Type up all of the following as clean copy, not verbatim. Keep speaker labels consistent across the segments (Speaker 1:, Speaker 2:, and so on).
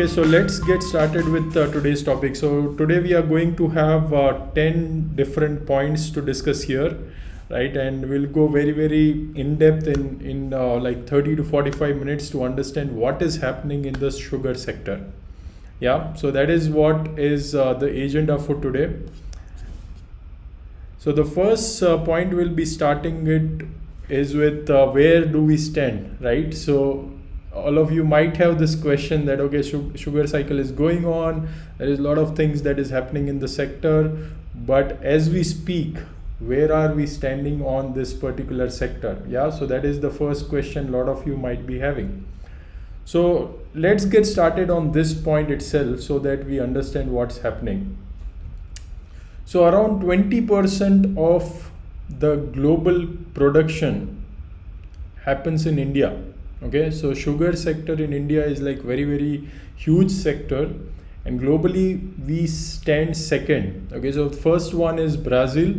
Speaker 1: Okay, so let's get started with today's topic. So today we are going to have 10 different points to discuss here, right? And we'll go very in depth in like 30 to 45 minutes to understand what is happening in the sugar sector. Yeah, so that is what is the agenda for today. So the first point we'll be starting it is with where do we stand, right? So all of you might have this question that, okay, sugar cycle is going on, there is a lot of things that is happening in the sector, but as we speak, where are we standing on this particular sector? Yeah, so that is the first question a lot of you might be having. So let's get started on this point itself so that we understand what's happening. So around 20% of the global production happens in India. Okay, so sugar sector in India is like very huge sector, and globally we stand second. Okay, so first one is Brazil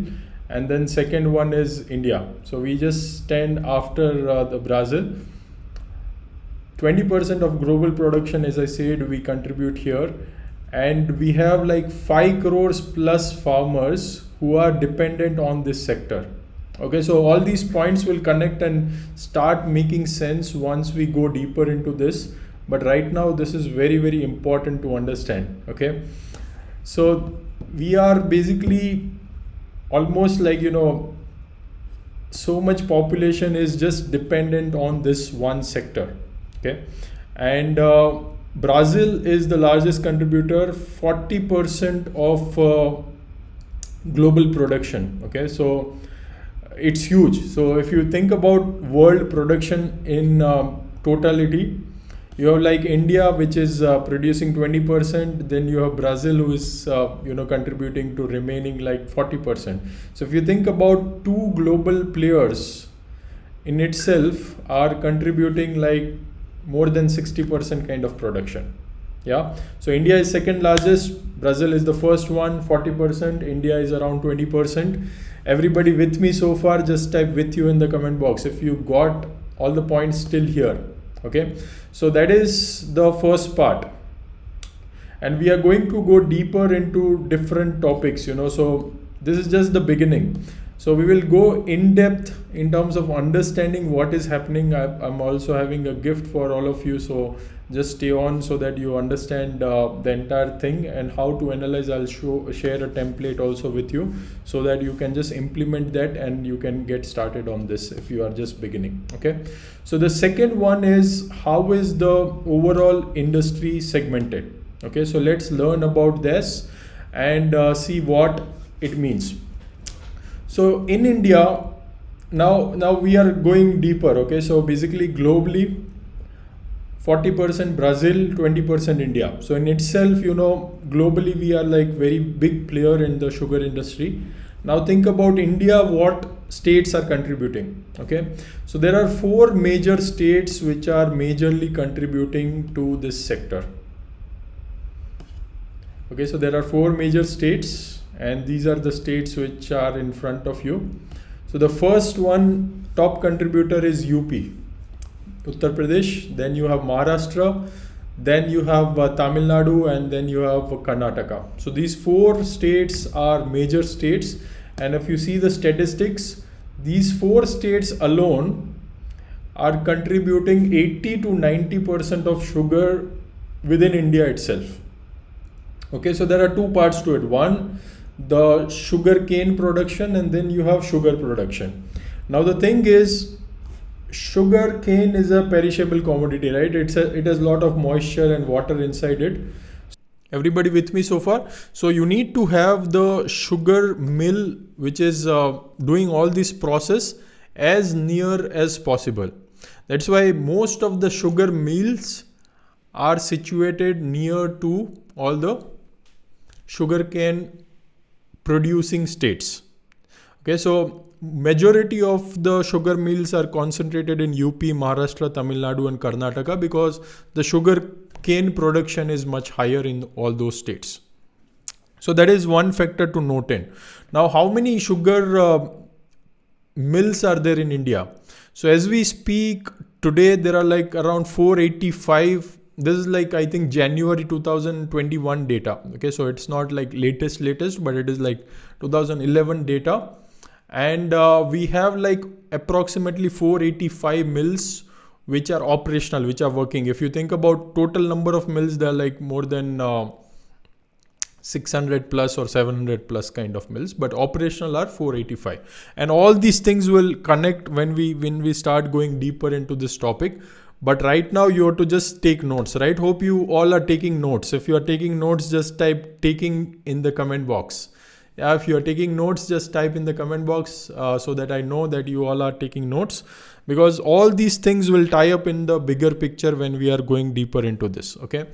Speaker 1: and then second one is India. So we just stand after the Brazil. 20% of global production, as I said, we contribute here, and we have like 5 crores plus farmers who are dependent on this sector. Okay, so all these points will connect and start making sense once we go deeper into this. But right now, this is very important to understand. Okay, so we are basically almost like, so much population is just dependent on this one sector. Okay, and Brazil is the largest contributor, 40% of global production. Okay, so it's huge. So if you think about world production in totality, you have like India, which is producing 20%, then you have Brazil, who is contributing to remaining like 40%. So if you think about two global players in itself are contributing like more than 60% kind of production. Yeah, so India is second largest, Brazil is the first one, 40%, India is around 20%. Everybody with me so far, just type with you in the comment box if you got all the points still here. Okay, so that is the first part, and we are going to go deeper into different topics, so this is just the beginning. So we will go in depth in terms of understanding what is happening. I'm also having a gift for all of you, so just stay on so that you understand the entire thing and how to analyze. I'll share a template also with you so that you can just implement that and you can get started on this if you are just beginning. Okay, so the second one is, how is the overall industry segmented? Okay, so let's learn about this and see what it means. So in India, now we are going deeper. Okay, so basically globally 40% Brazil, 20% India. So in itself, globally we are like very big player in the sugar industry. Now think about India, what states are contributing. Okay, so there are 4 major states which are majorly contributing to this sector. Okay, so there are 4 major states, and these are the states which are in front of you. So the first one, top contributor is UP, Uttar Pradesh, then you have Maharashtra, then you have Tamil Nadu, and then you have Karnataka. So these 4 states are major states, and if you see the statistics, these 4 states alone are contributing 80 to 90% of sugar within India itself. Okay, so there are 2 parts to it. One, the sugar cane production, and then you have sugar production. Now the thing is, sugar cane is a perishable commodity, right? It has a lot of moisture and water inside it. Everybody with me so far? So you need to have the sugar mill which is doing all this process as near as possible. That's why most of the sugar mills are situated near to all the sugarcane producing states. Okay, so majority of the sugar mills are concentrated in UP, Maharashtra, Tamil Nadu and Karnataka because the sugar cane production is much higher in all those states. So that is one factor to note in. Now, how many sugar mills are there in India? So as we speak today, there are like around 485 this is like, I think, January 2021 data. Okay, so it's not like latest, but it is like 2011 data. And we have like approximately 485 mills which are operational, which are working. If you think about total number of mills, they're like more than 600 plus or 700 plus kind of mills, but operational are 485. And all these things will connect when we start going deeper into this topic. But right now you have to just take notes, right? Hope you all are taking notes. If you are taking notes, just type taking in the comment box. Yeah, if you are taking notes, just type in the comment box so that I know that you all are taking notes, because all these things will tie up in the bigger picture when we are going deeper into this. Okay,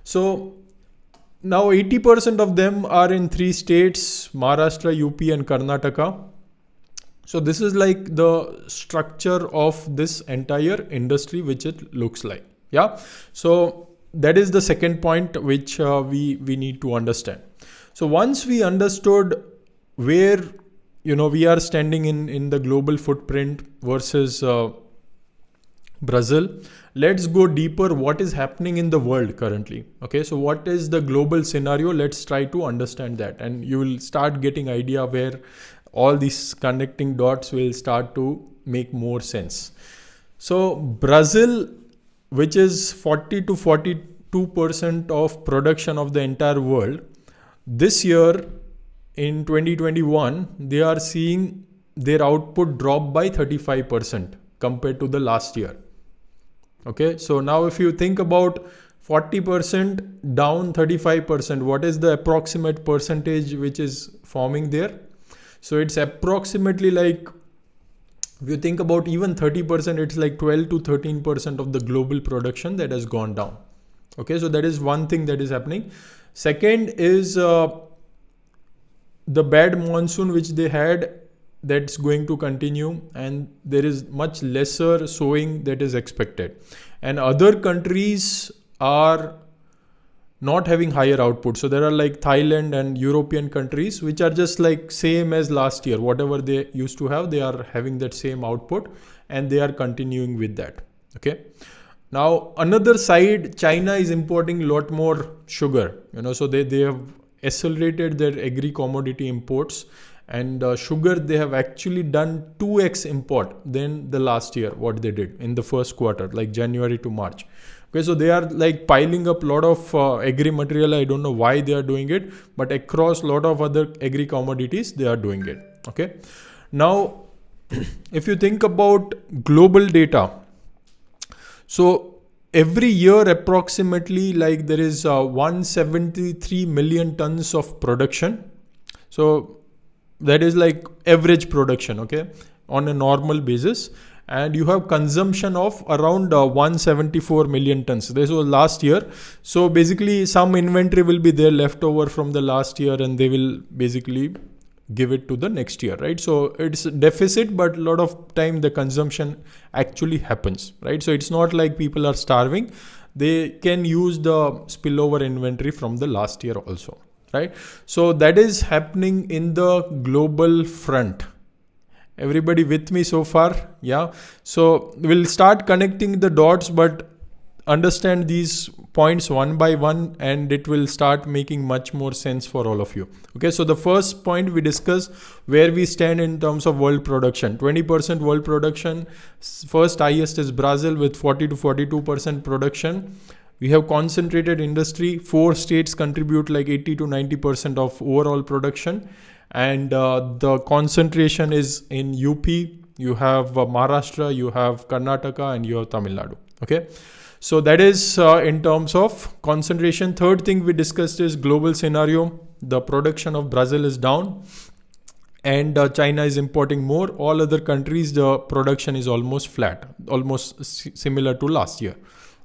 Speaker 1: so now 80% of them are in 3 states: Maharashtra, UP and Karnataka. So this is like the structure of this entire industry, which it looks like. Yeah, so that is the second point which we need to understand. So once we understood where we are standing in the global footprint versus Brazil, let's go deeper. What is happening in the world currently? Okay, so what is the global scenario? Let's try to understand that, and you will start getting idea where all these connecting dots will start to make more sense. So Brazil, which is 40 to 42% of production of the entire world, this year in 2021, they are seeing their output drop by 35% compared to the last year. Okay, so now if you think about 40% down 35%, what is the approximate percentage which is forming there? So it's approximately like, if you think about even 30%, it's like 12 to 13% of the global production that has gone down. Okay, so that is one thing that is happening. Second is the bad monsoon which they had, that's going to continue, and there is much lesser sowing that is expected. And other countries are not having higher output. So there are like Thailand and European countries which are just like same as last year. Whatever they used to have, they are having that same output and they are continuing with that. Okay. Now another side, China is importing a lot more sugar. So they have accelerated their agri commodity imports, and sugar, they have actually done 2x import than the last year, what they did in the first quarter, like January to March. Okay, so they are like piling up a lot of agri material. I don't know why they are doing it, but across a lot of other agri commodities, they are doing it. Okay. Now, if you think about global data, so every year approximately like there is 173 million tons of production. So that is like average production, okay, on a normal basis. And you have consumption of around 174 million tons. This was last year. So basically some inventory will be there left over from the last year, and they will basically give it to the next year, right? So it's a deficit, but a lot of time the consumption actually happens, right? So it's not like people are starving. They can use the spillover inventory from the last year also, right? So that is happening in the global front. Everybody with me so far? Yeah. So we'll start connecting the dots, but understand these points one by one, and it will start making much more sense for all of you. Okay. So the first point we discussed where we stand in terms of world production. 20% world production. First highest is Brazil with 40 to 42% production. We have concentrated industry. 4 states contribute like 80 to 90% of overall production. And the concentration is in UP, you have Maharashtra, you have Karnataka, and you have Tamil Nadu. Okay. So that is in terms of concentration. Third thing we discussed is global scenario. The production of Brazil is down, and China is importing more. All other countries, the production is almost flat, almost similar to last year.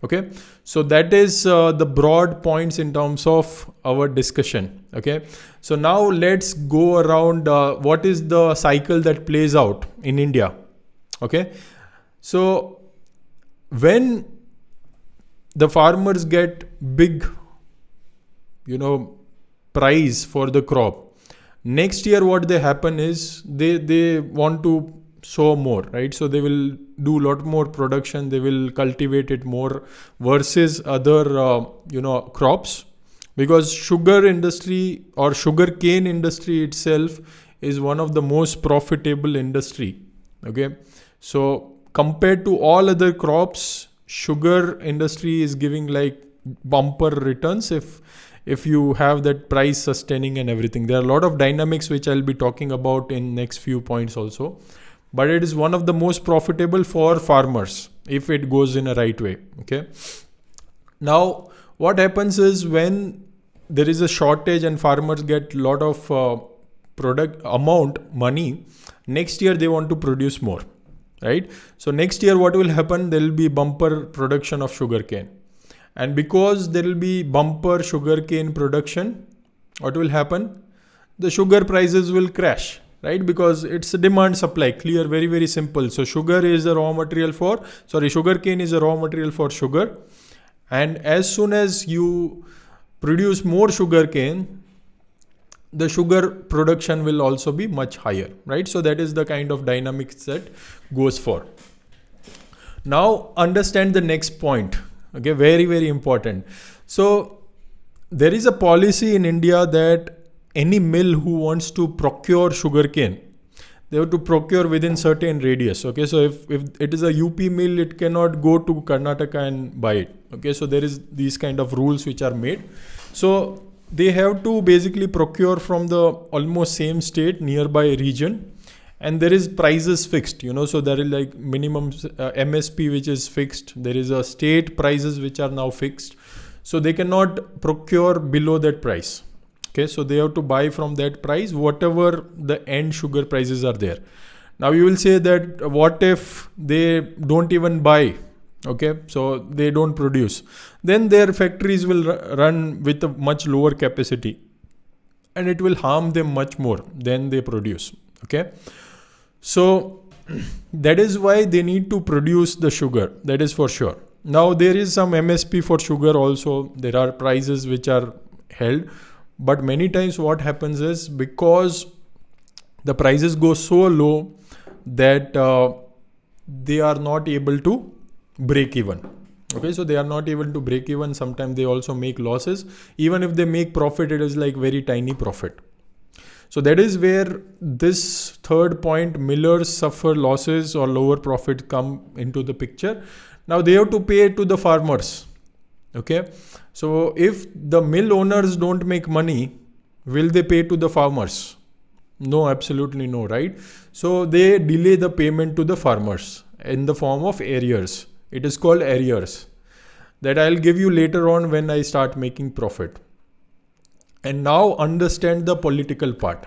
Speaker 1: Okay, so that is the broad points in terms of our discussion. Okay, so now let's go around what is the cycle that plays out in India. Okay, so when the farmers get big, price for the crop, next year what they happen is they want to sow more, right? So they will do a lot more production, they will cultivate it more versus other crops, because sugar industry or sugar cane industry itself is one of the most profitable industry. Okay, so compared to all other crops, sugar industry is giving like bumper returns if you have that price sustaining and everything. There are a lot of dynamics which I'll be talking about in next few points also, but it is one of the most profitable for farmers if it goes in a right way. Okay, now what happens is when there is a shortage and farmers get a lot of product amount money, next year they want to produce more, right? So next year what will happen, there will be bumper production of sugarcane, and because there will be bumper sugarcane production, what will happen, the sugar prices will crash, right? Because it's a demand supply, clear, very very simple. So sugarcane is a raw material for sugar, and as soon as you produce more sugarcane, the sugar production will also be much higher, right? So that is the kind of dynamics that goes for. Now understand the next point. Okay, very very important. So there is a policy in India that any mill who wants to procure sugarcane, they have to procure within certain radius. Okay, so if it is a UP mill, it cannot go to Karnataka and buy it. Okay, so there is these kind of rules which are made. So they have to basically procure from the almost same state, nearby region, and there is prices fixed, so there is like minimum MSP which is fixed. There is a state prices which are now fixed, so they cannot procure below that price. Okay, so they have to buy from that price whatever the end sugar prices are there. Now you will say that what if they don't even buy? Okay, so they don't produce, then their factories will run with a much lower capacity and it will harm them much more than they produce. Okay, so that is why they need to produce the sugar, that is for sure. Now there is some MSP for sugar also, there are prices which are held, but many times what happens is because the prices go so low that they are not able to break even. Okay, so they are not able to break even. Sometimes they also make losses. Even if they make profit, it is like very tiny profit. So that is where this third point, millers suffer losses or lower profit, come into the picture. Now they have to pay to the farmers. Okay, so if the mill owners don't make money, will they pay to the farmers? No, absolutely no, right? So they delay the payment to the farmers in the form of arrears. It is called arrears, that I'll give you later on when I start making profit. And now understand the political part.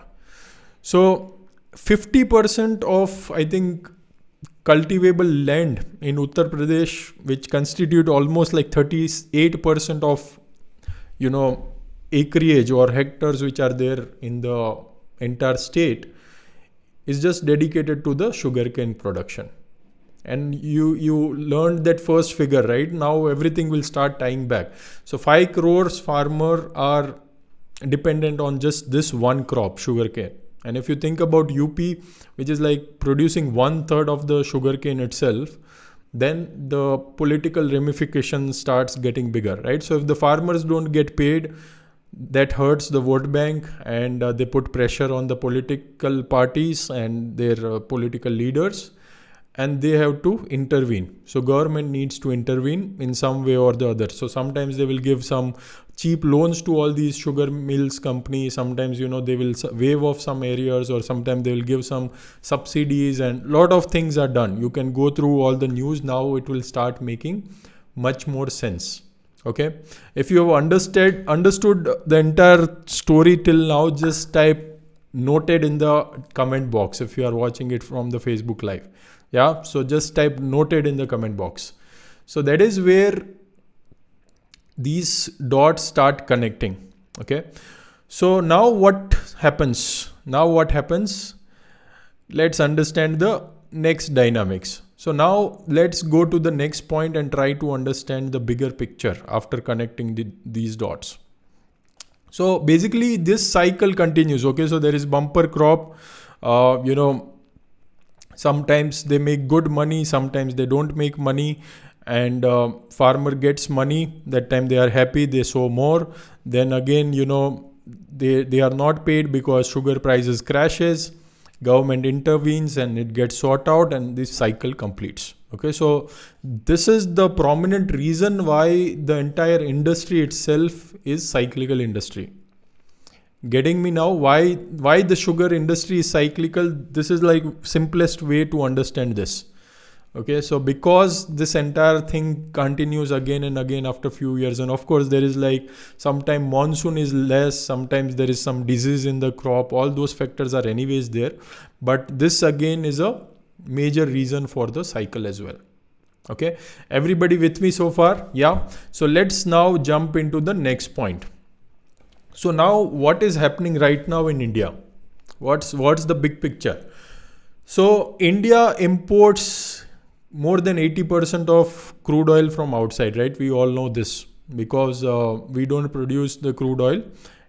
Speaker 1: So 50% of, I think, cultivable land in Uttar Pradesh, which constitute almost like 38% of, acreage or hectares which are there in the entire state, is just dedicated to the sugarcane production. And you learned that first figure, right? Now everything will start tying back. So 5 crores farmer are dependent on just this one crop, sugarcane. And if you think about UP, which is like producing 1/3 of the sugarcane itself, then the political ramification starts getting bigger, right? So if the farmers don't get paid, that hurts the vote bank, and they put pressure on the political parties and their political leaders, and they have to intervene. So government needs to intervene in some way or the other. So sometimes they will give some cheap loans to all these sugar mills companies. Sometimes, they will waive off some areas, or sometimes they will give some subsidies, and lot of things are done. You can go through all the news. Now it will start making much more sense. Okay. If you have understood the entire story till now, just type noted in the comment box if you are watching it from the Facebook live. Yeah, so just type noted in the comment box. So that is where these dots start connecting. Okay, so now what happens? Let's understand the next dynamics. So now let's go to the next point and try to understand the bigger picture after connecting these dots. So basically this cycle continues. Okay, so there is bumper crop, Sometimes they make good money, sometimes they don't make money, and farmer gets money. That time they are happy, they sow more. Then again, they are not paid because sugar prices crashes, government intervenes and it gets sorted out, and this cycle completes. Okay, so this is the prominent reason why the entire industry itself is cyclical industry. Getting me now? Why the sugar industry is cyclical? This is like simplest way to understand this. Okay, so because this entire thing continues again and again after few years, and of course there is like sometime monsoon is less, sometimes there is some disease in the crop, all those factors are anyways there, but this again is a major reason for the cycle as well. Okay, everybody with me so far? Yeah. So let's now jump into the next point. So now what is happening right now in India? What's the big picture? So India imports more than 80% of crude oil from outside, right? We all know this because we don't produce the crude oil,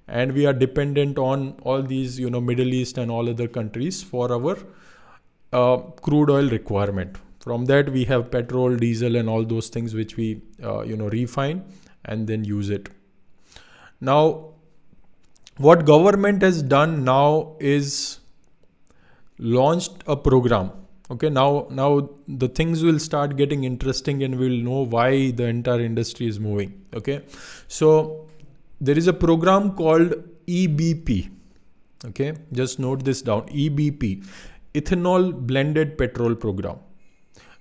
Speaker 1: and we are dependent on all these, Middle East and all other countries for our crude oil requirement. From that we have petrol, diesel and all those things which we refine and then use it. Now what government has done now is launched a program. Okay, now the things will start getting interesting and we'll know why the entire industry is moving. Okay, so there is a program called EBP. Okay, just note this down. EBP, Ethanol Blended Petrol Program.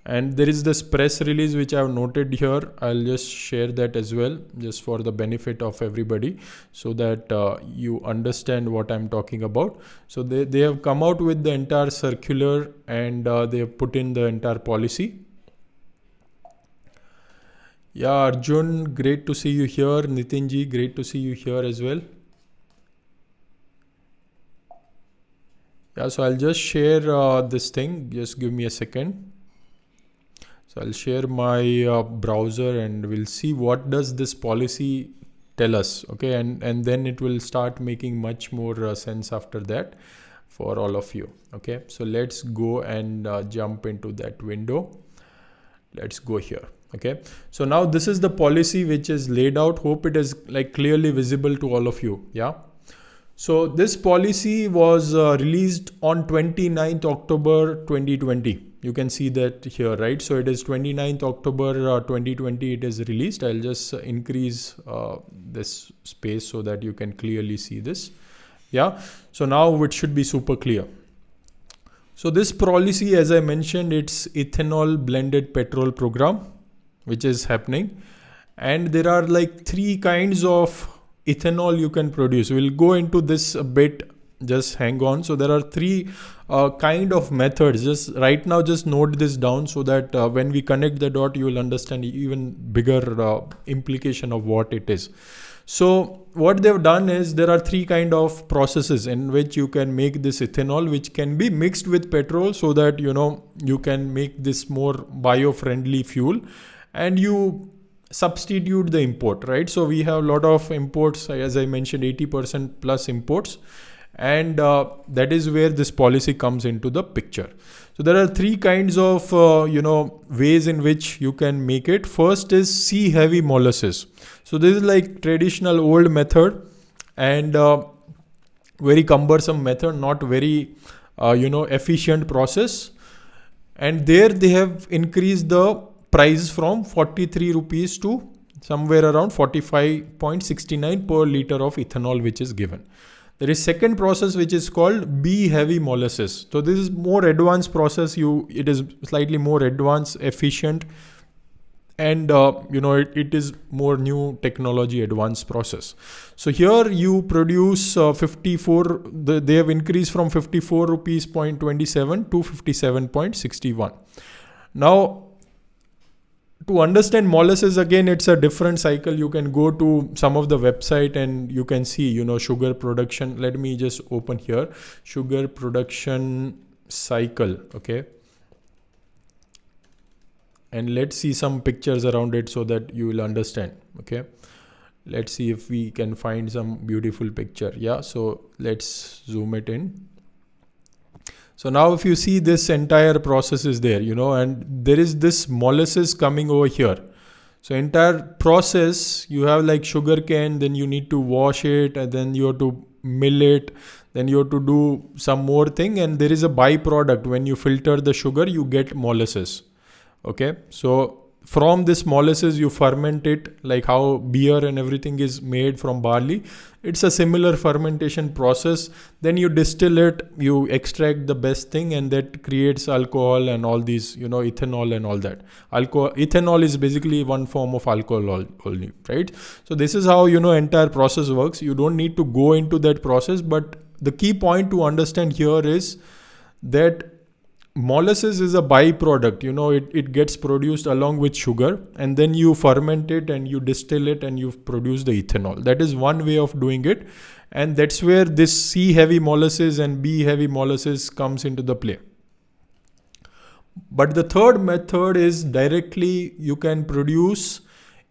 Speaker 1: And there is this press release which I have noted here. I'll just share that as well, just for the benefit of everybody, so that you understand what I'm talking about. So they have come out with the entire circular, and they have put in the entire policy. Yeah, Arjun, great to see you here. Nitinji, great to see you here as well. Yeah, so I'll just share this thing. Just give me a second. So I'll share my browser and we'll see what does this policy tell us. Okay, and then it will start making much more sense after that for all of you. Okay, so let's go and jump into that window. Let's go here. Okay, so now this is the policy which is laid out. Hope it is like clearly visible to all of you. Yeah. So this policy was released on 29th October 2020. You can see that here, right? So it is 29th October 2020 it is released. I'll just increase this space so that you can clearly see this. Yeah. So now it should be super clear. So this policy, as I mentioned, it's Ethanol Blended Petrol Program, which is happening. And there are like three kinds of ethanol you can produce. We'll go into this a bit, just hang on. So there are three kind of methods. Just right now, just note this down so that when we connect the dot, you will understand even bigger implication of what it is. So what they've done is there are three kind of processes in which you can make this ethanol, which can be mixed with petrol so that you can make this more bio-friendly fuel, and you substitute the import, right? So we have a lot of imports, as I mentioned, 80% plus imports, and that is where this policy comes into the picture. So there are three kinds of ways in which you can make it. First is C-heavy molasses. So this is like traditional old method and very cumbersome method, not very efficient process. And there they have increased the price from 43 rupees to somewhere around 45.69 per liter of ethanol which is given. There is second process which is called B-heavy molasses. So this is more advanced process. It is slightly more advanced, efficient, and it is more new technology advanced process. So here you produce 54. They have increased from 54 rupees 0.27 to 57.61. Now, to understand molasses, again, it's a different cycle. You can go to some of the website and you can see, sugar production. Let me just open here, sugar production cycle. Okay. And let's see some pictures around it so that you will understand. Okay. Let's see if we can find some beautiful picture. Yeah. So let's zoom it in. So now if you see, this entire process is there, and there is this molasses coming over here. So entire process, you have like sugar cane, then you need to wash it, and then you have to mill it, then you have to do some more thing, and there is a byproduct. When you filter the sugar, you get molasses. Okay, so from this molasses you ferment it, like how beer and everything is made from barley. It's a similar fermentation process. Then you distill it, you extract the best thing, and that creates alcohol and all these, ethanol and all that. Ethanol is basically one form of alcohol only, right? So this is how, entire process works. You don't need to go into that process, but the key point to understand here is that molasses is a byproduct. It gets produced along with sugar, and then you ferment it and you distill it and you produce the ethanol. That is one way of doing it, and that's where this C heavy molasses and B heavy molasses comes into the play. But the third method is directly you can produce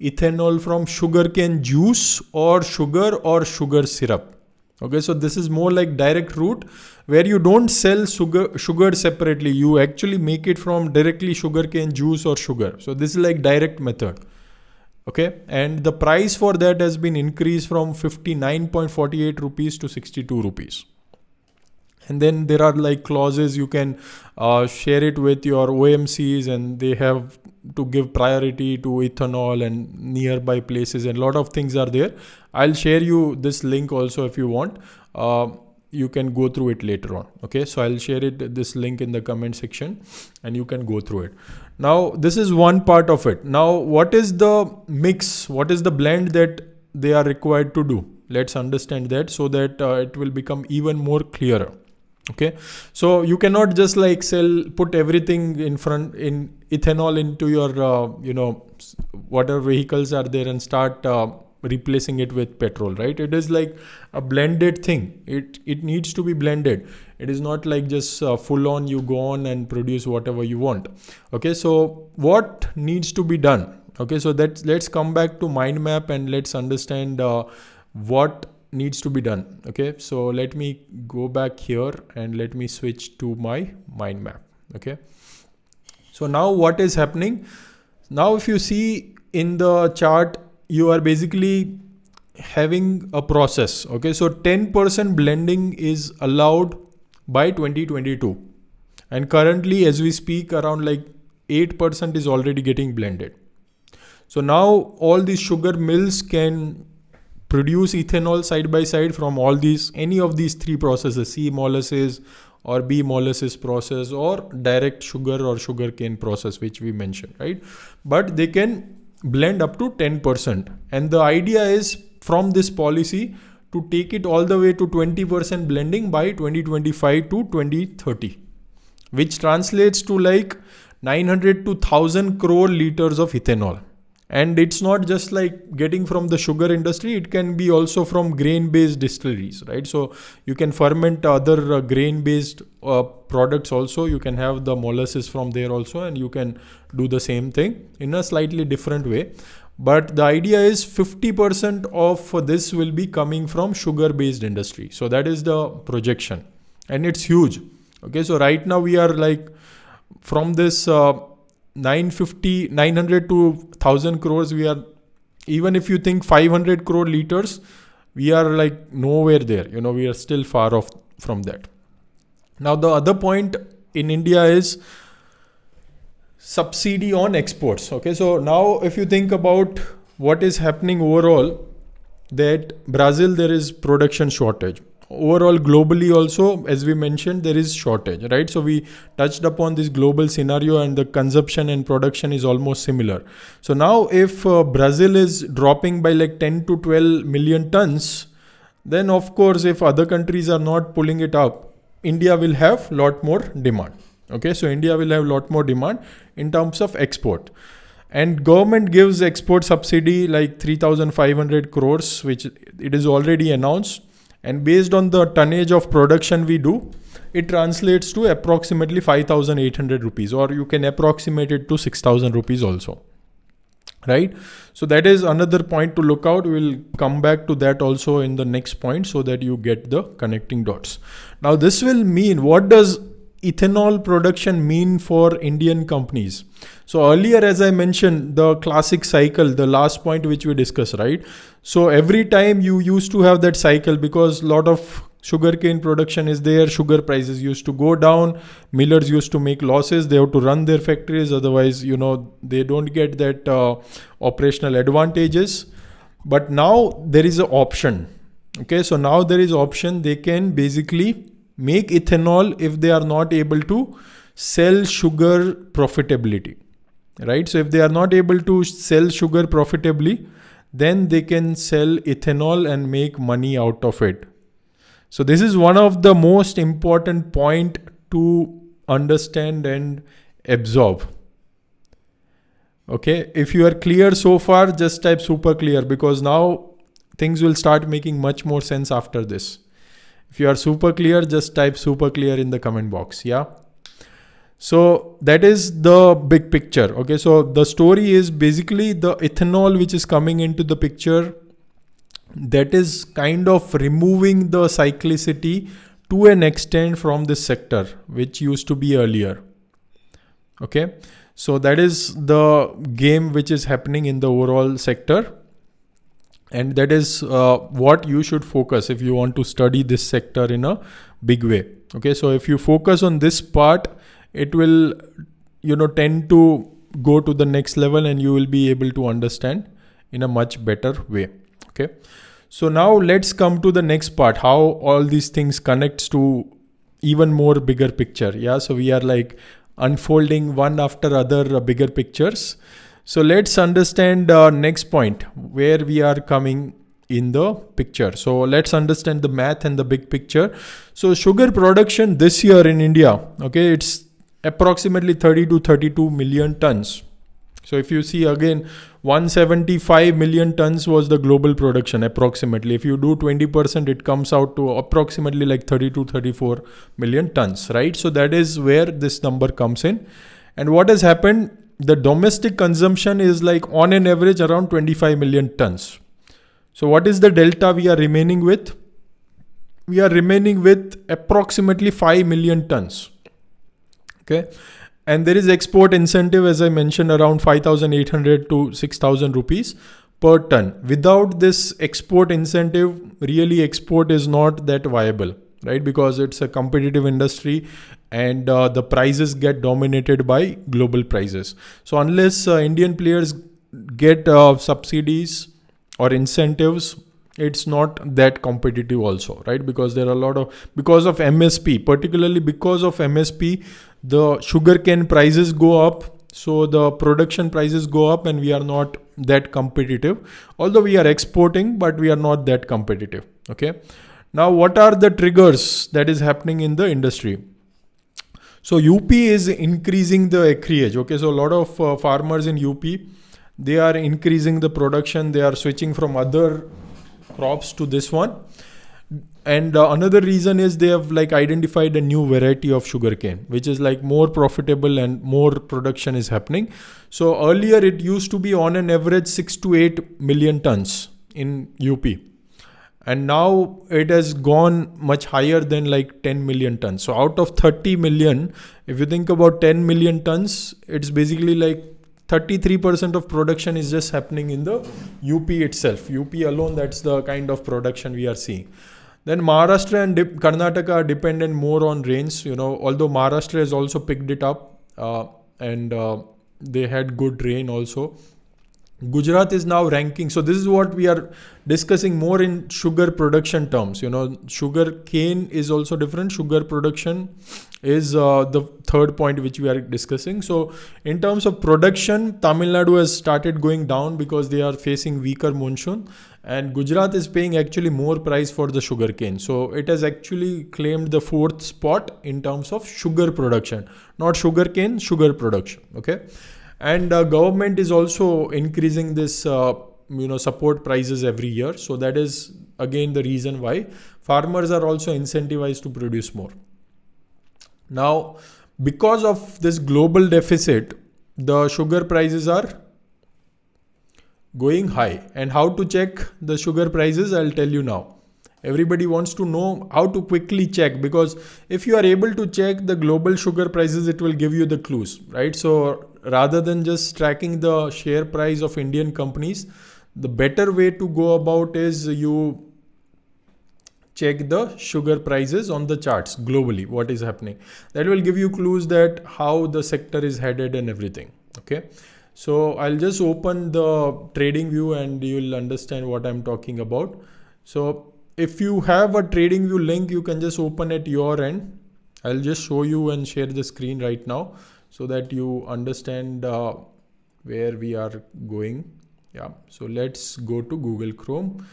Speaker 1: ethanol from sugarcane juice or sugar syrup. Okay, so this is more like direct route, where you don't sell sugar separately. You actually make it from directly sugarcane juice or sugar. So this is like direct method. Okay, and the price for that has been increased from 59.48 rupees to 62 rupees. And then there are like clauses, you can share it with your OMCs, and they have to give priority to ethanol and nearby places, and a lot of things are there. I'll share you this link also if you want. You can go through it later on. Okay, so I'll share this link in the comment section, and you can go through it. Now this is one part of it. Now what is the mix? What is the blend that they are required to do? Let's understand that, so that it will become even more clearer. Okay, so you cannot just like put everything in ethanol into your whatever vehicles are there and start replacing it with petrol, right? It is like a blended thing. It needs to be blended. It is not like just full on you go on and produce whatever you want. Okay, so what needs to be done? Okay, so let's come back to mind map and let's understand what needs to be done. Okay, so let me go back here and let me switch to my mind map. Okay, so now what is happening? Now if you see in the chart, you are basically having a process. Okay, so 10% blending is allowed by 2022, and currently as we speak, around like 8% is already getting blended. So now all these sugar mills can produce ethanol side by side from any of these three processes: C molasses or B molasses process, or direct sugar or sugarcane process, which we mentioned, right? But they can blend up to 10%. And the idea is from this policy to take it all the way to 20% blending by 2025 to 2030, which translates to like 900 to 1000 crore liters of ethanol. And it's not just like getting from the sugar industry, it can be also from grain-based distilleries, right? So you can ferment other grain-based products also. You can have the molasses from there also, and you can do the same thing in a slightly different way. But the idea is 50% of this will be coming from sugar-based industry. So that is the projection, and it's huge. Okay, so right now we are like from this 900 to 1000 crores, we are, even if you think 500 crore liters, we are like nowhere there. We are still far off from that. Now the other point in India is subsidy on exports. Okay, so now if you think about what is happening overall, that Brazil, there is production shortage. Overall, globally also, as we mentioned, there is shortage, right? So we touched upon this global scenario, and the consumption and production is almost similar. So now if Brazil is dropping by like 10 to 12 million tons, then of course, if other countries are not pulling it up, India will have a lot more demand. Okay, so India will have a lot more demand in terms of export. And government gives export subsidy like 3,500 crores, which it is already announced. And based on the tonnage of production we do, it translates to approximately 5,800 rupees, or you can approximate it to 6,000 rupees also, right? So that is another point to look out. We'll come back to that also in the next point, so that you get the connecting dots. Now this will mean, what does ethanol production mean for Indian companies? So earlier, as I mentioned, the classic cycle, the last point which we discussed, right? So every time you used to have that cycle, because a lot of sugarcane production is there, sugar prices used to go down, millers used to make losses, they have to run their factories, otherwise, they don't get that operational advantages. But now there is an option. Okay, so now there is option. They can basically make ethanol if they are not able to sell sugar profitability, right? So if they are not able to sell sugar profitably, then they can sell ethanol and make money out of it. So this is one of the most important point to understand and absorb. Okay, if you are clear so far, just type super clear, because now things will start making much more sense after this. If you are super clear, just type super clear in the comment box. Yeah. So that is the big picture. Okay. So the story is basically the ethanol which is coming into the picture, that is kind of removing the cyclicity to an extent from this sector, which used to be earlier. Okay. So that is the game which is happening in the overall sector. And that is what you should focus if you want to study this sector in a big way. Okay, so if you focus on this part, it will, tend to go to the next level, and you will be able to understand in a much better way. Okay, so now let's come to the next part, how all these things connects to even more bigger picture. Yeah, so we are like unfolding one after other bigger pictures. So let's understand next point, where we are coming in the picture. So let's understand the math and the big picture. So sugar production this year in India, okay, it's approximately 30 to 32 million tons. So if you see again, 175 million tons was the global production approximately. If you do 20%, it comes out to approximately like 30 to 34 million tons, right? So that is where this number comes in. And what has happened? The domestic consumption is like on an average around 25 million tons. So what is the delta we are remaining with? We are remaining with approximately 5 million tons. Okay. And there is export incentive, as I mentioned, around 5,800 to 6,000 rupees per ton. Without this export incentive, really export is not that viable, right? Because it's a competitive industry, and the prices get dominated by global prices. So unless Indian players get subsidies or incentives, it's not that competitive also, right? Because there are because of MSP, particularly because of MSP, the sugarcane prices go up. So the production prices go up, and we are not that competitive. Although we are exporting, but we are not that competitive. Okay. Now, what are the triggers that is happening in the industry? So UP is increasing the acreage. Okay, so a lot of farmers in UP, they are increasing the production. They are switching from other crops to this one. And another reason is they have like identified a new variety of sugarcane, which is like more profitable and more production is happening. So earlier it used to be on an average 6 to 8 million tons in UP. And now it has gone much higher than like 10 million tons. So out of 30 million, if you think about 10 million tons, it's basically like 33% of production is just happening in the UP itself. UP alone, that's the kind of production we are seeing. Then Maharashtra and Karnataka are dependent more on rains, although Maharashtra has also picked it up and they had good rain also. Gujarat is now ranking. So this is what we are discussing more in sugar production terms. Sugar cane is also different. Sugar production is the third point which we are discussing. So in terms of production, Tamil Nadu has started going down because they are facing weaker monsoon, and Gujarat is paying actually more price for the sugar cane. So it has actually claimed the fourth spot in terms of sugar production, not sugar cane, sugar production. Okay. And government is also increasing this, support prices every year. So that is again the reason why farmers are also incentivized to produce more. Now, because of this global deficit, the sugar prices are going high. And how to check the sugar prices, I'll tell you now. Everybody wants to know how to quickly check, because if you are able to check the global sugar prices, it will give you the clues, right? So rather than just tracking the share price of Indian companies, the better way to go about is you check the sugar prices on the charts globally, what is happening. That will give you clues that how the sector is headed and everything. Okay. So I'll just open the trading view and you'll understand what I'm talking about. So if you have a trading view link, you can just open at your end. I'll just show you and share the screen right now so that you understand where we are going. Yeah. So let's go to Google Chrome.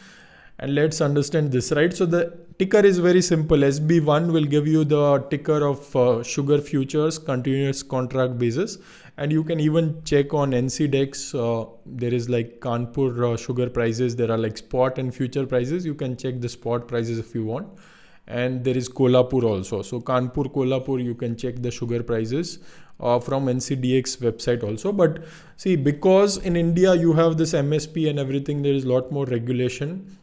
Speaker 1: And let's understand this, right? So the ticker is very simple. SB1 will give you the ticker of sugar futures, continuous contract basis. And you can even check on NCDEX. There is like Kanpur sugar prices. There are like spot and future prices. You can check the spot prices if you want. And there is Kolhapur also. So Kanpur, Kolhapur, you can check the sugar prices from NCDEX website also. But see, because in India you have this MSP and everything, there is a lot more regulation.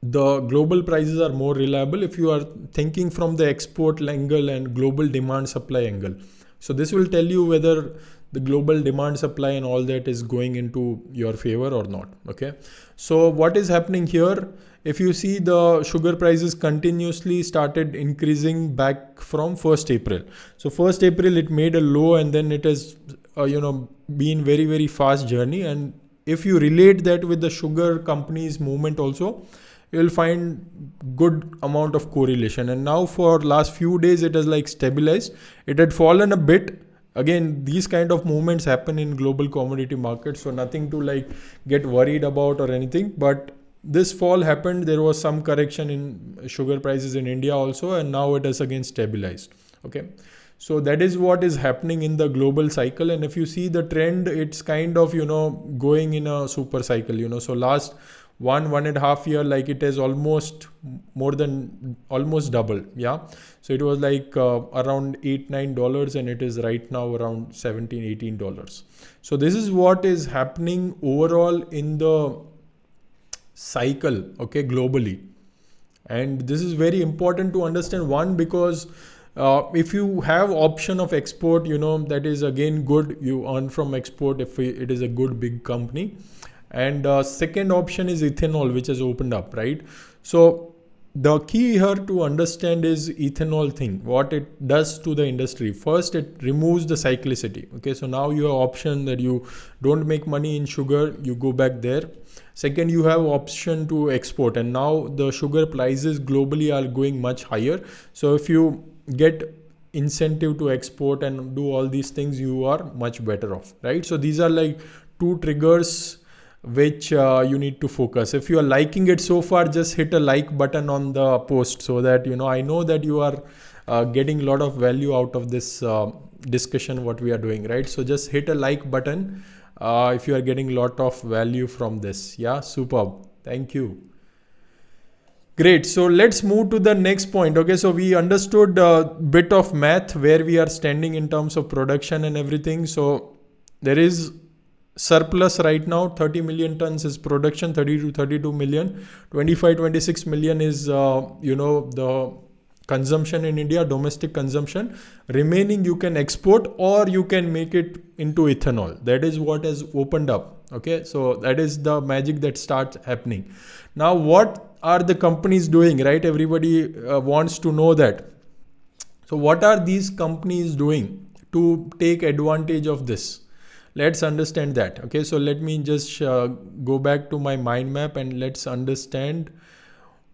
Speaker 1: The global prices are more reliable if you are thinking from the export angle and global demand supply angle. So this will tell you whether the global demand supply and all that is going into your favor or not. Okay. So what is happening here? If you see, the sugar prices continuously started increasing back from 1st April. So 1st April it made a low and then it has been very, very fast journey. And if you relate that with the sugar companies movement also, you will find good amount of correlation. And now for last few days it has like stabilized. It had fallen a bit. Again, these kind of movements happen in global commodity markets, so nothing to like get worried about or anything. But this fall happened. There was some correction in sugar prices in India also, and now it has again stabilized. Okay. So that is what is happening in the global cycle. And if you see the trend, it's kind of, going in a super cycle, so last 1.5 year, like it is almost double. Yeah. So it was like around $8-9 and it is right now around $17-18. So this is what is happening overall in the cycle, okay, globally. And this is very important to understand. One, because if you have option of export, that is again good. You earn from export if it is a good big company. And second option is ethanol, which has opened up, right? So the key here to understand is ethanol thing, what it does to the industry. First, it removes the cyclicity. Okay, so now you have option that you don't make money in sugar, you go back there. Second, you have option to export, and now the sugar prices globally are going much higher. So if you get incentive to export and do all these things, you are much better off, right? So these are like two triggers which you need to focus. If you are liking it so far, just hit a like button on the post so that I know that you are getting a lot of value out of this discussion what we are doing, right? So just hit a like button if you are getting a lot of value from this. Yeah, superb. Thank you. Great. So let's move to the next point. Okay, so we understood a bit of math where we are standing in terms of production and everything. So there is surplus right now. 30 million tons is production, 30 to 32 million, 25-26 million is the consumption in India, domestic consumption. Remaining you can export or you can make it into ethanol. That is what has opened up. Okay, so that is the magic that starts happening. Now what are the companies doing, right? Everybody wants to know that. So what are these companies doing to take advantage of this? Let's understand that. Okay, so let me just go back to my mind map and let's understand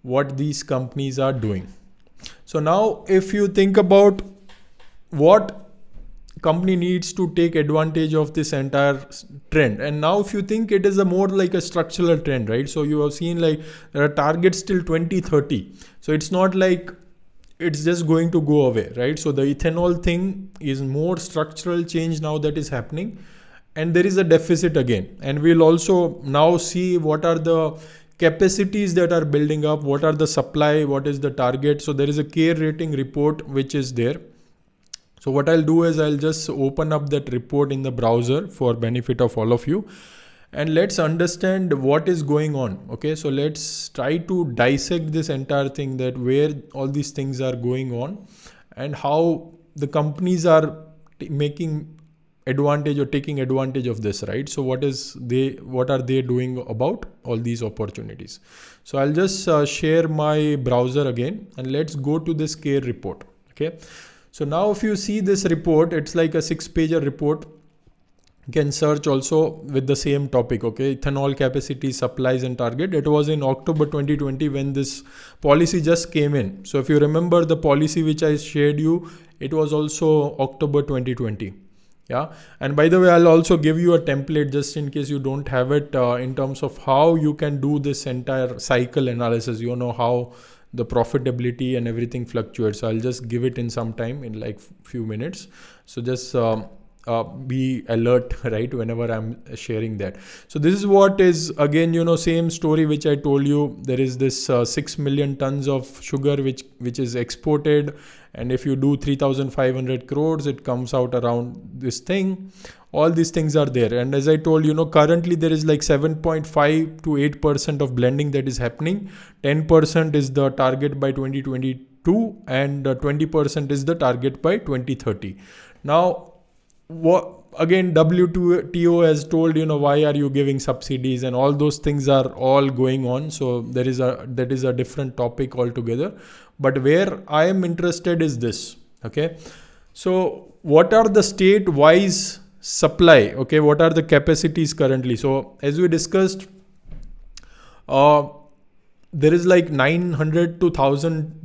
Speaker 1: what these companies are doing. So now if you think about what company needs to take advantage of this entire trend, and now if you think it is a more like a structural trend, right? So you have seen like there are targets till 2030. So it's not like it's just going to go away, right? So the ethanol thing is more structural change now that is happening. And there is a deficit again. And we'll also now see what are the capacities that are building up, what are the supply, what is the target. So there is a care rating report which is there. So what I'll do is I'll just open up that report in the browser for benefit of all of you. and let's understand what is going on. Okay, so let's try to dissect this entire thing, that where all these things are going on and how the companies are making advantage or taking advantage of this, right? So what are they doing about all these opportunities? So I'll just share my browser again, and let's go to this CARE report. Okay, so now if you see this report, it's like a 6-pager report. You can search also with the same topic. Okay, ethanol capacity, supplies and target. It was in October 2020 when this policy just came in. So if you remember the policy which I shared you, it was also October 2020. Yeah, and by the way, I'll also give you a template just in case you don't have it, in terms of how you can do this entire cycle analysis. You know how the profitability and everything fluctuates. So I'll just give it in some time, in like few minutes. So just be alert, right, whenever I'm sharing that. So this is what is, again, same story which I told you. There is this 6 million tons of sugar which is exported, and if you do 3,500 crores, it comes out around this thing. All these things are there, and as I told currently there is like 7.5 to 8% of blending that is happening. 10% is the target by 2022, and 20% is the target by 2030. Now, again, WTO has told, why are you giving subsidies, and all those things are all going on. So that is a different topic altogether. But where I am interested is this. Okay, so what are the state-wise supply? Okay, what are the capacities currently? So as we discussed, there is like 900 to 1,000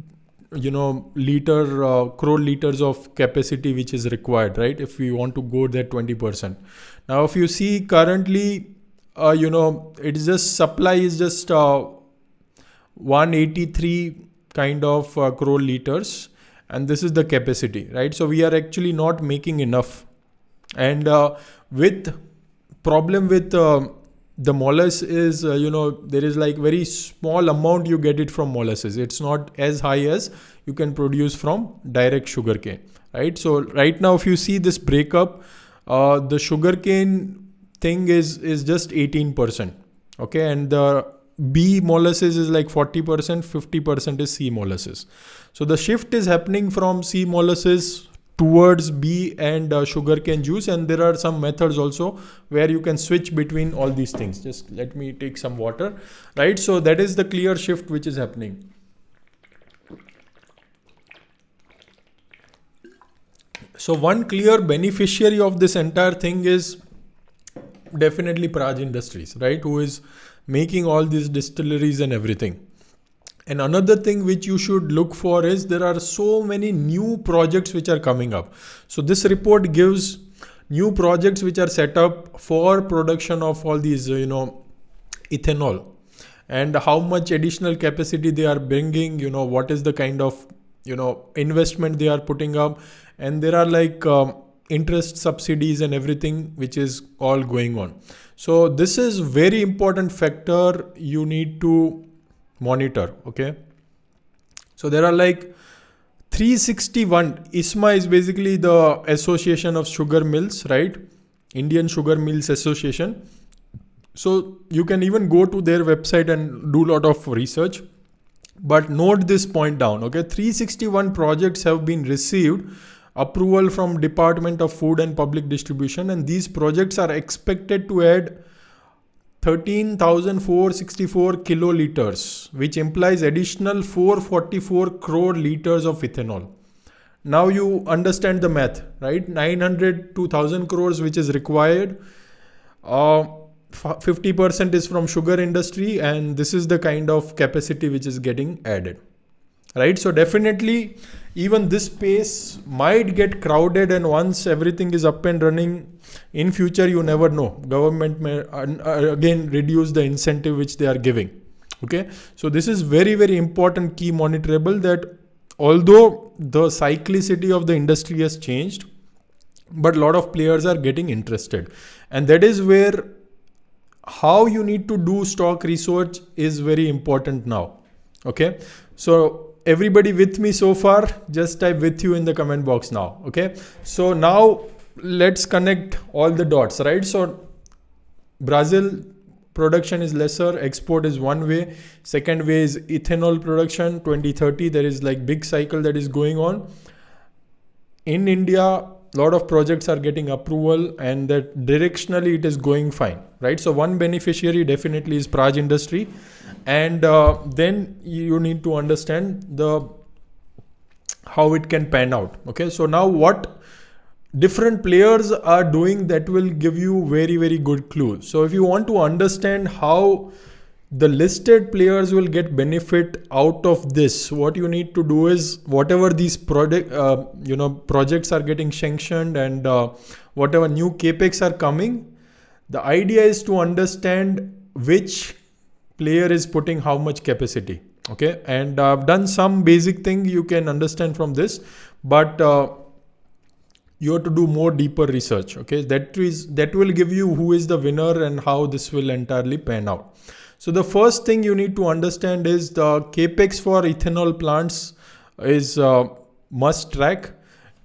Speaker 1: crore liters of capacity which is required, right, if we want to go that 20%. Now if you see currently, it's just supply is just 183 kind of crore liters, and this is the capacity, right? So we are actually not making enough, and with problem with the molasses is, there is like very small amount you get it from molasses. It's not as high as you can produce from direct sugarcane, right? So right now, if you see this breakup, the sugarcane thing is just 18%. Okay, and the B molasses is like 40%, 50% is C molasses. So the shift is happening from C molasses towards B and sugarcane juice, and there are some methods also where you can switch between all these things. Just let me take some water, right? So that is the clear shift which is happening. So one clear beneficiary of this entire thing is definitely Praj Industries, right, who is making all these distilleries and everything. And another thing which you should look for is there are so many new projects which are coming up. So this report gives new projects which are set up for production of all these, ethanol, and how much additional capacity they are bringing, what is the kind of, investment they are putting up. And there are like interest subsidies and everything which is all going on. So this is very important factor you need to monitor. Okay, so there are like 361. ISMA is basically the Association of Sugar Mills, right? Indian Sugar Mills Association. So you can even go to their website and do a lot of research, but note this point down. Okay, 361 projects have been received approval from Department of Food and Public Distribution, and these projects are expected to add 13,464 kiloliters, which implies additional 444 crore liters of ethanol. Now you understand the math, right? 900 to 1,000 crores which is required. 50% is from sugar industry, and this is the kind of capacity which is getting added, right? So definitely even this space might get crowded, and once everything is up and running in future, you never know, government may again reduce the incentive which they are giving. Okay, so this is very, very important key monitorable, that although the cyclicity of the industry has changed, but a lot of players are getting interested, and that is where how you need to do stock research is very important now. Okay, so everybody with me so far, just type with you in the comment box now. Okay, so now let's connect all the dots, right? So Brazil production is lesser, export is one way. Second way is ethanol production, 2030, there is like big cycle that is going on. In India, a lot of projects are getting approval and that directionally it is going fine, right? So one beneficiary definitely is Praj industry. And then you need to understand how it can pan out. Okay, so now what different players are doing, that will give you very, very good clues. So if you want to understand how the listed players will get benefit out of this, what you need to do is whatever these projects are getting sanctioned and whatever new capex are coming, the idea is to understand which player is putting how much capacity. Okay, and I've done some basic thing you can understand from this, but you have to do more deeper research. Okay, that will give you who is the winner and how this will entirely pan out. So the first thing you need to understand is the capex for ethanol plants is must track.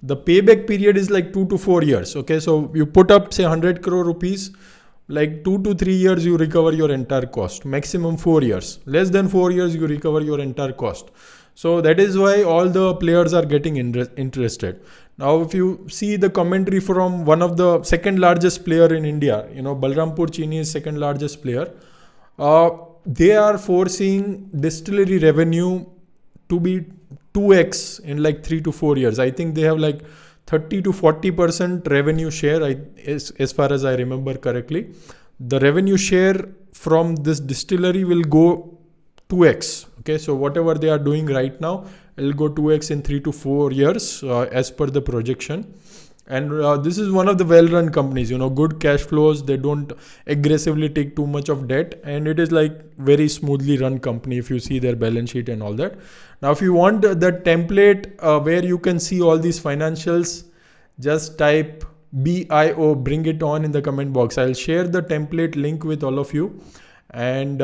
Speaker 1: The payback period is like 2 to 4 years. Okay, so you put up say 100 crore rupees, like 2 to 3 years you recover your entire cost, maximum 4 years, less than 4 years you recover your entire cost. So that is why all the players are getting interested. Now if you see the commentary from one of the second largest player in India, Balrampur Chini is second largest player. They are foreseeing distillery revenue to be 2x in like 3 to 4 years. I think they have like 30 to 40% revenue share, as far as I remember correctly. The revenue share from this distillery will go 2x. Okay, so whatever they are doing right now, it will go 2x in 3 to 4 years as per the projection. And this is one of the well-run companies, good cash flows. They don't aggressively take too much of debt, and it is like very smoothly run company if you see their balance sheet and all that. Now, if you want the template where you can see all these financials, just type BIO, bring it on in the comment box. I'll share the template link with all of you, and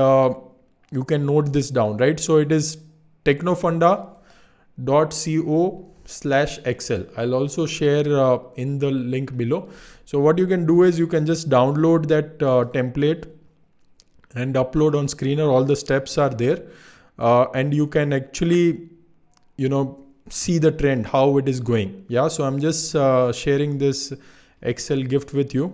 Speaker 1: you can note this down, right? So it is technofunda.co/Excel. I'll also share in the link below. So what you can do is you can just download that template and upload on Screener. All the steps are there, and you can actually see the trend, how it is going. Yeah, so I'm just sharing this Excel gift with you.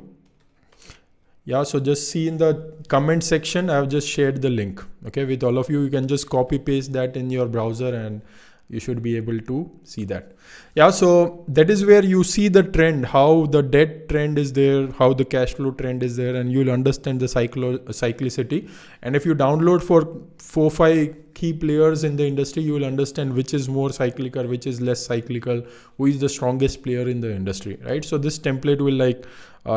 Speaker 1: Yeah, so just see in the comment section, I've just shared the link, okay, with all of you. You can just copy paste that in your browser and you should be able to see that. Yeah, so that is where you see the trend, how the debt trend is there, how the cash flow trend is there, and you'll understand the cyclicity. And if you download for 4-5 key players in the industry, you will understand which is more cyclical, which is less cyclical, who is the strongest player in the industry, right? So this template will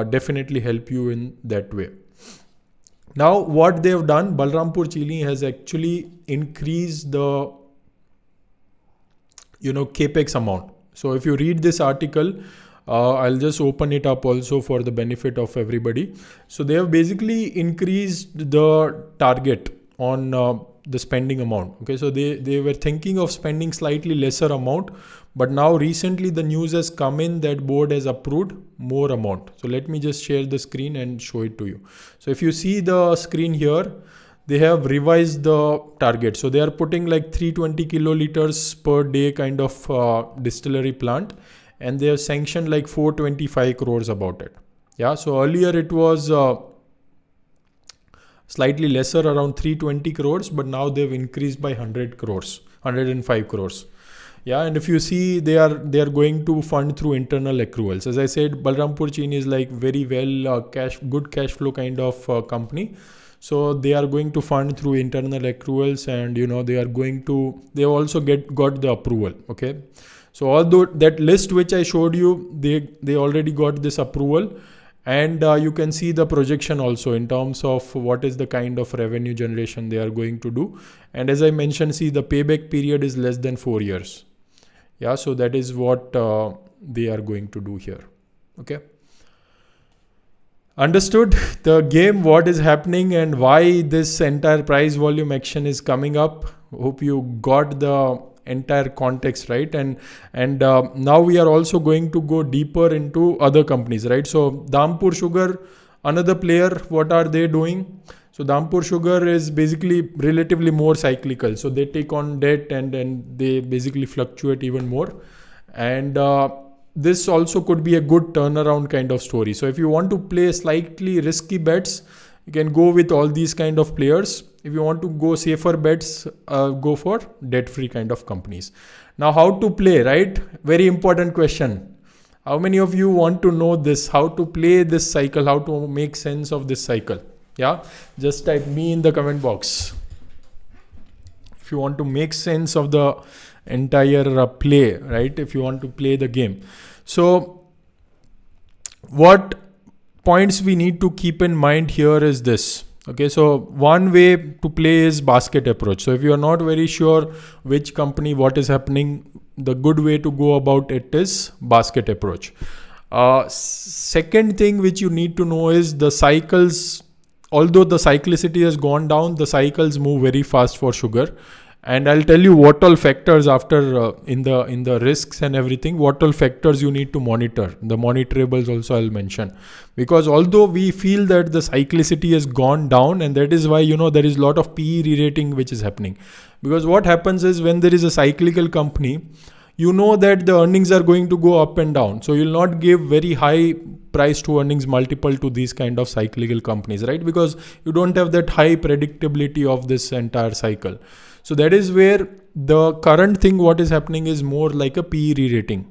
Speaker 1: definitely help you in that way. Now what they have done, Balrampur Chini has actually increased the capex amount. So if you read this article, I'll just open it up also for the benefit of everybody. So they have basically increased the target on the spending amount. Okay, so they were thinking of spending slightly lesser amount, but now recently the news has come in that board has approved more amount. So let me just share the screen and show it to you. So if you see the screen here, they have revised the target. So they are putting like 320 kiloliters per day kind of distillery plant, and they have sanctioned like 425 crores about it. Yeah, so earlier it was slightly lesser, around 320 crores, but now they've increased by 105 crores. Yeah, and if you see, they are going to fund through internal accruals. As I said, Balrampur Chini is like very well good cash flow kind of company. So they are going to fund through internal accruals, and they also got the approval. Okay, so although that list which I showed you, they already got this approval, and you can see the projection also in terms of what is the kind of revenue generation they are going to do. And as I mentioned, see, the payback period is less than 4 years. Yeah, so that is what they are going to do here. Okay. Understood the game, what is happening and why this entire price volume action is coming up. Hope you got the entire context, right? And now we are also going to go deeper into other companies, right? So Dhampur Sugar, Another player, what are they doing? So Dhampur Sugar is basically relatively more cyclical. So they take on debt and they basically fluctuate even more. And this also could be a good turnaround kind of story. So if you want to play slightly risky bets, you can go with all these kind of players. If you want to go safer bets, go for debt-free kind of companies. Now, how to play, right? Very important question. How many of you want to know this? How to play this cycle? How to make sense of this cycle? Yeah, just type me in the comment box if you want to make sense of the entire play, right? If you want to play the game. So what points we need to keep in mind here is this. Okay, so one way to play is basket approach. So if you are not very sure which company, what is happening, the good way to go about it is basket approach. Second thing which you need to know is the cycles. Although the cyclicity has gone down, the cycles move very fast for sugar. And I'll tell you what all factors after in the risks and everything, what all factors you need to monitor. The monitorables also I'll mention. Because although we feel that the cyclicity has gone down, and that is why, there is a lot of PE re-rating which is happening. Because what happens is when there is a cyclical company, you know that the earnings are going to go up and down. So you'll not give very high price to earnings multiple to these kind of cyclical companies, right? Because you don't have that high predictability of this entire cycle. So that is where the current thing, what is happening is more like a PE re-rating.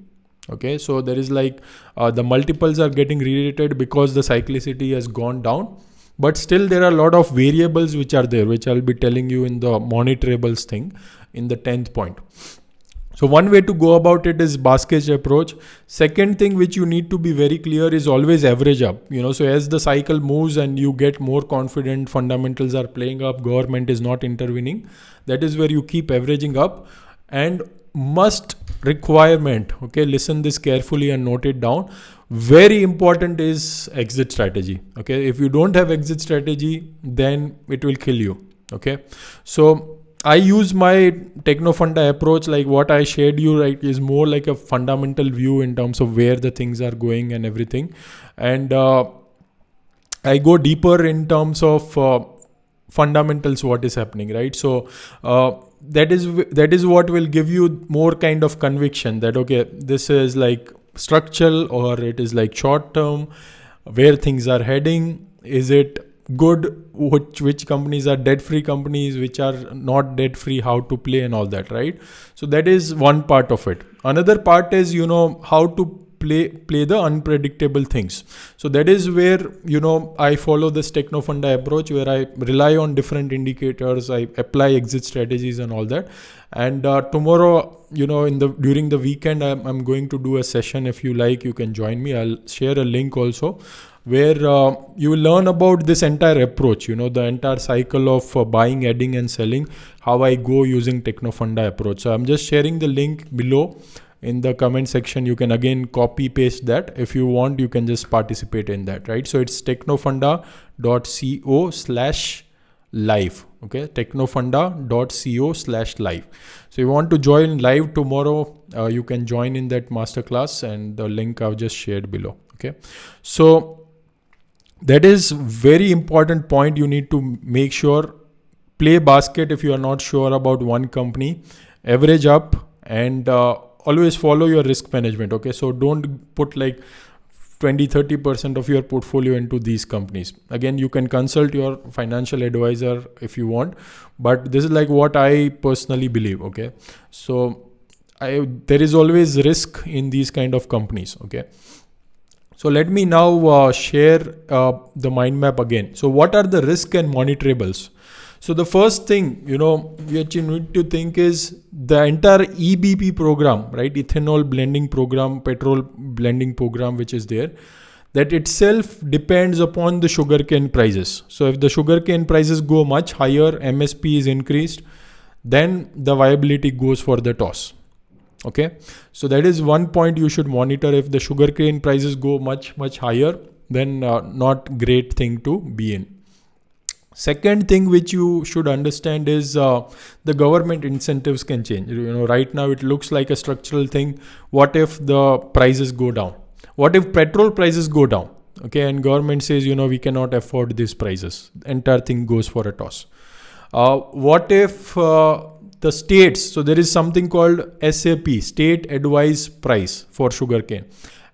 Speaker 1: Okay, so there is like the multiples are getting re-rated because the cyclicity has gone down. But still there are a lot of variables which are there, which I'll be telling you in the monitorables thing in the 10th point. So one way to go about it is basket approach. Second thing which you need to be very clear is always average up. So as the cycle moves and you get more confident, fundamentals are playing up, government is not intervening, that is where you keep averaging up. And must requirement, okay, listen this carefully and note it down. Very important is exit strategy. Okay, if you don't have exit strategy, then it will kill you. Okay, so I use my TechnoFunda approach, like what I shared you, right, is more like a fundamental view in terms of where the things are going and everything. And I go deeper in terms of fundamentals, what is happening, right? So that is what will give you more kind of conviction that, okay, this is like structural or it is like short term, where things are heading. Is it good, which companies are debt-free companies, which are not debt-free, how to play and all that, right? So that is one part of it. Another part is, how to play the unpredictable things. So that is where, I follow this TechnoFunda approach where I rely on different indicators, I apply exit strategies and all that. And tomorrow, during the weekend, I'm going to do a session. If you like, you can join me. I'll share a link also, where you will learn about this entire approach, the entire cycle of buying, adding and selling, how I go using TechnoFunda approach. So I'm just sharing the link below in the comment section. You can again copy paste that. If you want, you can just participate in that, right? So it's technofunda.co/live. Okay, technofunda.co/live. So you want to join live tomorrow, you can join in that masterclass, and the link I've just shared below. Okay, so that is very important point. You need to make sure, play basket if you are not sure about one company, average up, and always follow your risk management. Okay, so don't put like 20-30% of your portfolio into these companies. Again, you can consult your financial advisor if you want, but this is like what I personally believe. Okay, so there is always risk in these kind of companies. Okay, so let me now share the mind map again. So what are the risk and monitorables? So the first thing, which you need to think is the entire EBP program, right? Ethanol blending program, petrol blending program, which is there, that itself depends upon the sugarcane prices. So if the sugarcane prices go much higher, MSP is increased, then the viability goes for the toss. Okay, so that is one point you should monitor. If the sugarcane prices go much higher, then not great thing to be in. Second thing which you should understand is the government incentives can change. Right now it looks like a structural thing. What if the prices go down? What if petrol prices go down? Okay, and government says, we cannot afford these prices. Entire thing goes for a toss. What if the states, so there is something called SAP, State Advised Price for sugarcane.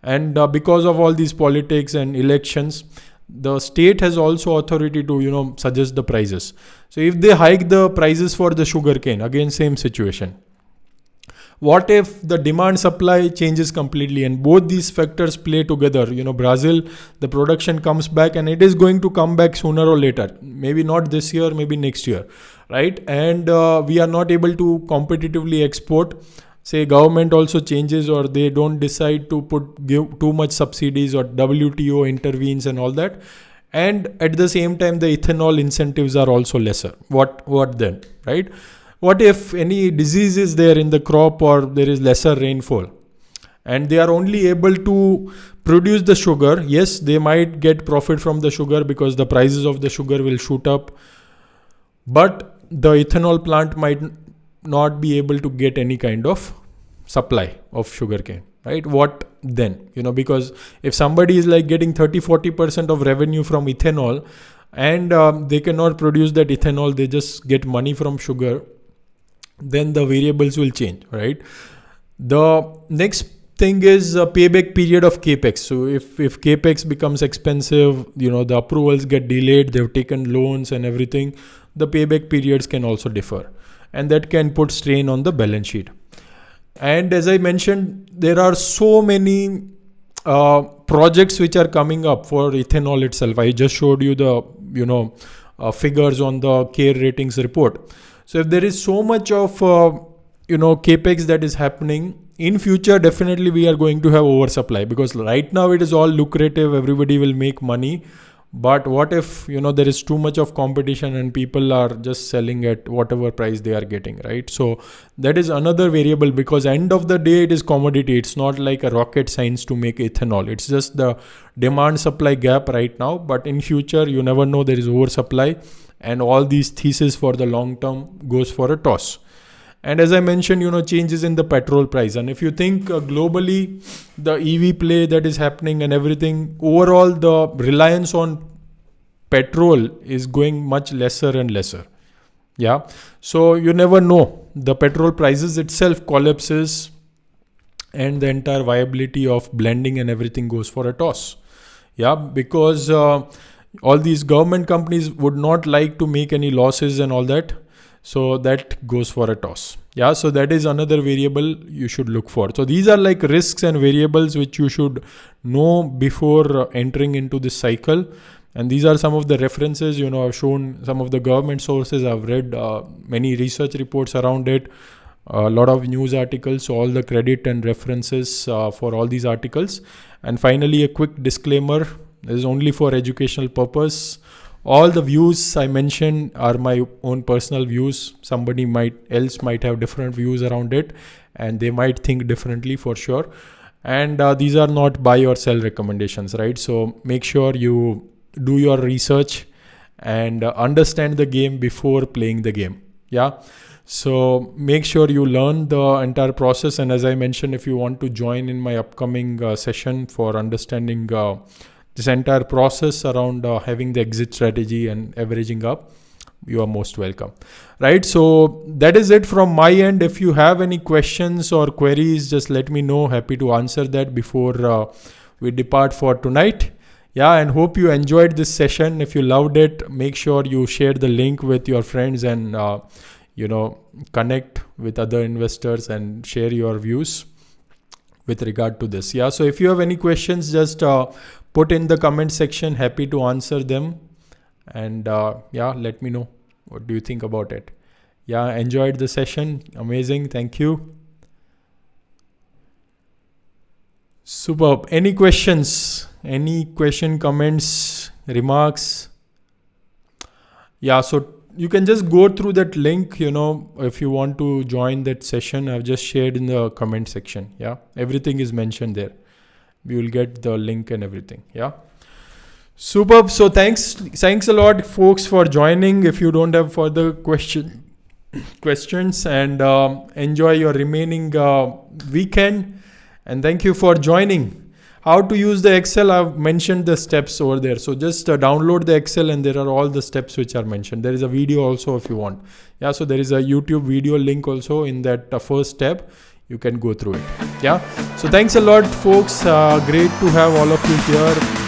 Speaker 1: And because of all these politics and elections, the state has also authority to, suggest the prices. So if they hike the prices for the sugarcane, again, same situation. What if the demand supply changes completely and both these factors play together? Brazil, the production comes back and it is going to come back sooner or later. Maybe not this year, maybe next year, right? And we are not able to competitively export. Say government also changes or they don't decide to give too much subsidies or WTO intervenes and all that. And at the same time, the ethanol incentives are also lesser. What then, right? What if any disease is there in the crop or there is lesser rainfall and they are only able to produce the sugar? Yes, they might get profit from the sugar because the prices of the sugar will shoot up. But the ethanol plant might not be able to get any kind of supply of sugarcane, right? What then? Because if somebody is like getting 30-40% of revenue from ethanol and they cannot produce that ethanol, they just get money from sugar, then the variables will change, right? The next thing is a payback period of capex. So if capex becomes expensive, the approvals get delayed, they've taken loans and everything, the payback periods can also differ, and that can put strain on the balance sheet. And as I mentioned, there are so many projects which are coming up for ethanol itself. I just showed you the figures on the CARE ratings report. So if there is so much of capex that is happening in future, definitely we are going to have oversupply, because right now it is all lucrative, everybody will make money. But what if there is too much of competition and people are just selling at whatever price they are getting, right? So that is another variable, because end of the day it is commodity. It's not like a rocket science to make ethanol. It's just the demand supply gap right now. But in future, you never know, there is oversupply, and all these theses for the long term goes for a toss. And as I mentioned, changes in the petrol price. And if you think globally, the EV play that is happening and everything, overall the reliance on petrol is going much lesser and lesser. Yeah. So you never know. The petrol prices itself collapses and the entire viability of blending and everything goes for a toss. Yeah. Because all these government companies would not like to make any losses and all that. So that goes for a toss. Yeah. So that is another variable you should look for. So these are like risks and variables which you should know before entering into this cycle. And these are some of the references, I've shown some of the government sources. I've read many research reports around it, a lot of news articles. So all the credit and references for all these articles. And finally, a quick disclaimer. This is only for educational purpose. All the views I mentioned are my own personal views. Somebody else might have different views around it, and they might think differently for sure. And these are not buy or sell recommendations, right? So make sure you do your research and understand the game before playing the game. Yeah. So make sure you learn the entire process. And as I mentioned, if you want to join in my upcoming session for understanding this entire process around having the exit strategy and averaging up, you are most welcome. Right. So that is it from my end. If you have any questions or queries, just let me know. Happy to answer that before we depart for tonight. Yeah. And hope you enjoyed this session. If you loved it, make sure you share the link with your friends and, connect with other investors and share your views with regard to this. Yeah. So if you have any questions, just put in the comment section. Happy to answer them. And let me know. What do you think about it? Yeah, enjoyed the session. Amazing. Thank you. Superb. Any questions? Any question, comments, remarks? Yeah, so you can just go through that link, if you want to join that session. I've just shared in the comment section. Yeah, everything is mentioned there. You will get the link and everything. Yeah. Superb. So thanks a lot, folks, for joining. If you don't have further questions, and enjoy your remaining weekend. And thank you for joining. How to use the Excel, I've mentioned the steps over there. So just download the Excel and there are all the steps which are mentioned. There is a video also if you want. Yeah, so there is a YouTube video link also in that first step. You can go through it. Yeah, so thanks a lot folks. Great to have all of you here.